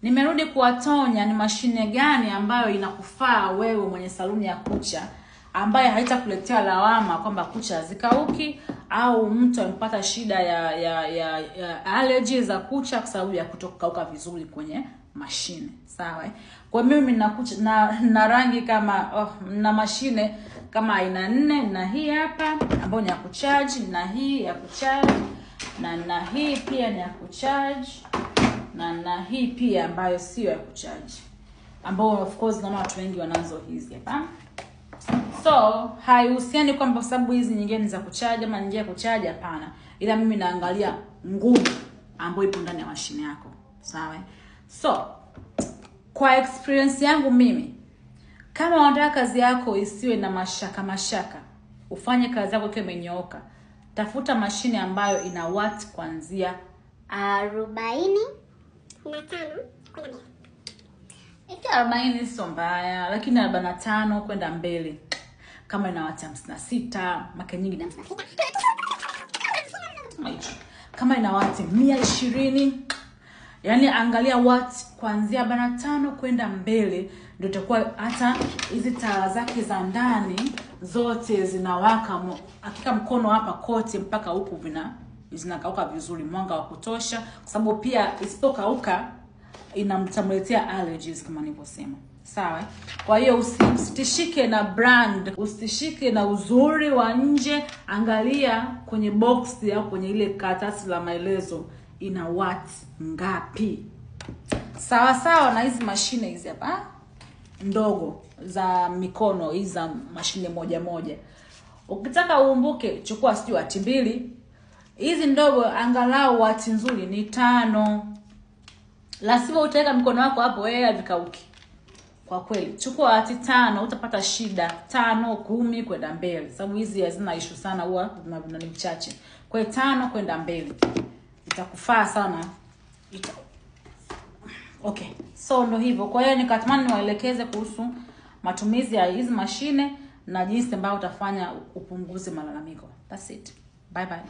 Nimerudi kuwatonya ni mashine gani ambayo inakufaa wewe mwenye saluni ya kucha, ambaye haitakuletea lawama kwamba kucha hazikauki au mtu amepata shida ya allergy za kucha kwa sababu ya kutokauka vizuri kwenye mashine. Sawa? Kwa mimi nina kucha na rangi kama na mashine kama aina 4, na hii hapa ambayo ni ya kucharge, na hii ya kucharge, na hii pia ni ya kucharge, na hii pia ambayo sio ya kucharge, ambao of course na watu wengi wanazo hizi hapa. So haihusiani kwamba sababu hizi nyingine ni za kucharge ama nyingine ya kucharge, hapana, ila mimi naangalia nguvu ambayo ipo ndani ya mashine yako. Sawa? So kwa experience yangu mimi, kama unataka kazi yako isiwe na mashaka, ufanye kazi yako ikiwa imenyooka, tafuta mashine ambayo ina watt kuanzia 45 kwenda. 40 sio mbaya, lakini 45 kwenda mbele. Kama ina watt 56, maka nyingi na 56. Kama ina watt 120, yani angalia watt kuanzia 45 kwenda mbele, ndio itakuwa hata hizi taa zake za ndani zote zinawaka. Hakika mkono hapa kote mpaka huku zinakauka vizuri, mwanga wa kutosha, kwa sababu pia isipokauka inamtamletea allergies kama nilivyosema. Sawa? Kwa hiyo usitishike na brand, usitishike na uzuri wa nje, angalia kwenye box au kwenye ile karatasi la maelezo ina watt ngapi. Sawa na hizi mashine hizi hapa ndogo za mikono, hizi za mashine moja. Ukitaka uumbuke, chukua sio watt 2. Hizi ndogo angalau watt nzuri ni 5. La sivyo utaweka mkono wako hapo havikauki. Kwa kweli, chukua watt 5, utapata shida. 5, 10 kwenda mbele. Sababu hizi hazina issue sana, huwa ni mchache. Kwa hiyo 5 kwenda mbele itakufaa sana. Okay. So ndo hivyo. Kwa hiyo nikatamani niwaelekeze kuhusu matumizi ya hizi mashine na jinsi ambayo utafanya upunguze malalamiko. That's it. Bye bye.